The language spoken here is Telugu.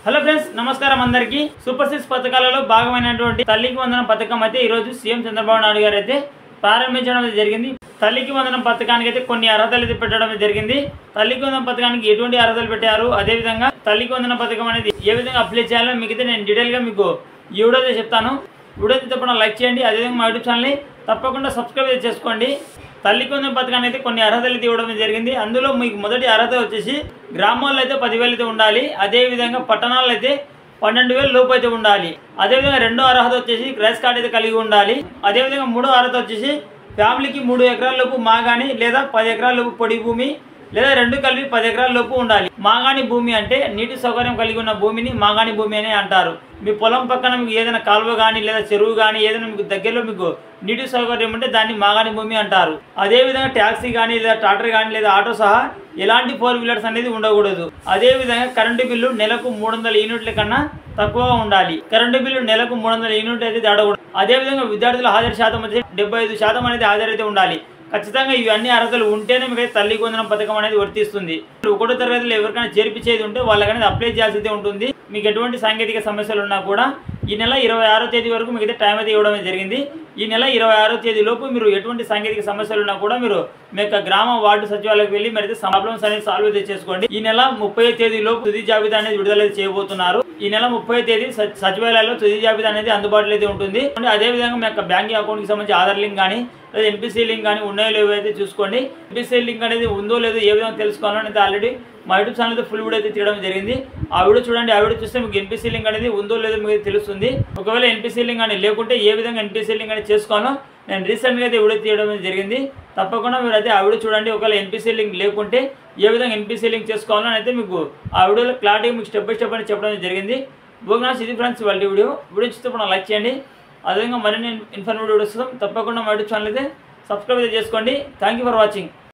హలో ఫ్రెండ్స్, నమస్కారం అందరికీ. సూపర్ 6 పథకాలలో భాగమైనటువంటి తల్లికి వందనం పథకం అయితే ఈరోజు సీఎం చంద్రబాబు నాయుడు గారు అయితే ప్రారంభించడం జరిగింది. తల్లికి వందనం పథకానికి అయితే కొన్ని అర్హతలు అయితే పెట్టడం జరిగింది. తల్లికి వందనం పథకానికి ఎటువంటి అర్హతలు పెట్టారు, అదేవిధంగా తల్లికి వందనం పథకం అనేది ఏ విధంగా అప్లై చేయాలో మీకైతే నేను డీటెయిల్గా మీకు ఈ వీడియో చెప్తాను. వీడియో తప్పకుండా లైక్ చేయండి, అదేవిధంగా మా యూట్యూబ్ ఛానల్ని తప్పకుండా సబ్స్క్రైబ్ చేసుకోండి. తల్లికి వందనం పథకాన్ని అయితే కొన్ని అర్హతలు అయితే ఇవ్వడం జరిగింది. అందులో మీకు మొదటి అర్హత వచ్చేసి గ్రామాల్లో అయితే 10,000 అయితే ఉండాలి, అదేవిధంగా పట్టణాల్లో అయితే 12,000 లోపు అయితే ఉండాలి. అదేవిధంగా రెండో అర్హత వచ్చేసి క్రైస్ కార్డ్ అయితే కలిగి ఉండాలి. అదేవిధంగా మూడో అర్హత వచ్చేసి ఫ్యామిలీకి 3 ఎకరాల లోపు మాగాని లేదా 10 ఎకరాల లోపు పొడి భూమి లేదా రెండు కలిపి 10 ఎకరాల లోపు ఉండాలి. మాగాణి భూమి అంటే నీటి సౌకర్యం కలిగి ఉన్న భూమిని మాగాణి భూమి అని అంటారు. మీ పొలం పక్కన మీకు ఏదైనా కాలువ కానీ లేదా చెరువు కానీ ఏదైనా మీకు దగ్గరలో మీకు నీటి సౌకర్యం ఉంటే దాన్ని మాగాణి భూమి అంటారు. అదేవిధంగా ట్యాక్సీ కానీ లేదా ట్రాక్టర్ కానీ లేదా ఆటో సహా ఎలాంటి 4 వీలర్స్ అనేది ఉండకూడదు. అదేవిధంగా కరెంటు బిల్లు నెలకు 300 యూనిట్ల కన్నా తక్కువగా ఉండాలి. కరెంటు బిల్లు నెలకు 300 యూనిట్లు అయితే దాటకూడదు. అదేవిధంగా విద్యార్థుల హాజరు శాతం వచ్చి 75% అనేది హాజరు అయితే ఉండాలి. ఖచ్చితంగా ఇవన్నీ అర్హతలు ఉంటేనే మీకు తల్లికి వందనం పథకం అనేది వర్తిస్తుంది. 1వ తరగతిలో ఎవరికైనా చేర్పించేది ఉంటే వాళ్ళకి అనేది అప్లై చేయాల్సి ఉంటుంది. మీకు ఎటువంటి సాంకేతిక సమస్యలు ఉన్నా కూడా ఈ నెల 26వ తేదీ వరకు మీకు అయితే టైం అయితే ఇవ్వడం జరిగింది. ఈ నెల 26వ తేదీ లోపు మీరు ఎటువంటి సాంకేతిక సమస్యలు ఉన్నా కూడా మీరు మీ యొక్క గ్రామ వార్డు సచివాలయంకి వెళ్ళి మరి ప్రాబ్లమ్స్ అనేది సాల్వ్ అయితే చేసుకోండి. ఈ నెల 30వ తేదీ లోపు తుది జాబితా అనేది విడుదల చేయబోతున్నారు. ఈ నెల 30వ తేదీ సచివాలయాల్లో తుది జాబితా అనేది అందుబాటులో అయితే ఉంటుంది. అదేవిధంగా మీ యొక్క బ్యాంకింగ్ అకౌంట్కి సంబంధించి ఆధార్ లింక్ కానీ లేదా ఎన్పిసి లింక్ కానీ ఉన్నాయో లేవో అయితే చూసుకోండి. ఎన్పిసి లింక్ అనేది ఉందో లేదో ఏ విధంగా తెలుసుకోవాలని అయితే ఆల్రెడీ మా యూట్యూబ్ ఛానల్ అయితే ఫుల్ వీడియో అయితే తీయడం జరిగింది. ఆ వీడియో చూడండి. ఆ వీడియో చూస్తే మీకు ఎన్పిసి లింక్ అనేది ఉందో లేదో మీకు తెలుస్తుంది. ఒకవేళ ఎన్పిసి లింక్ అనేది లేకుంటే ఏ విధంగా ఎన్పిసి లింక్ అనేది చేసుకోవాలో నేను రీసెంట్గా అయితే వీడియో తీయడం జరిగింది. తప్పకుండా మీరు అయితే ఆ వీడియో చూడండి. ఒకవేళ ఎన్పిసి లింక్ లేకుంటే ఏ విధంగా ఎన్పిసి లింక్ చేసుకోవాలని అయితే మీకు ఆ వీడియోలో క్లారిటీ మీకు స్టెప్ బై స్టెప్ అని చెప్పడం జరిగింది. బోగ్నాస్ ఇది ఫ్రెండ్స్ వాళ్ళ వీడియో చూస్తే ఇప్పుడు లైక్ చేయండి. అదేవిధంగా మరిన్ని ఇన్ఫర్మేటివ్ వీడియోస్ తప్పకుండా మా యూట్యూబ్ ఛానల్ అయితే సబ్స్క్రైబ్ చేసుకోండి. Thank you for watching.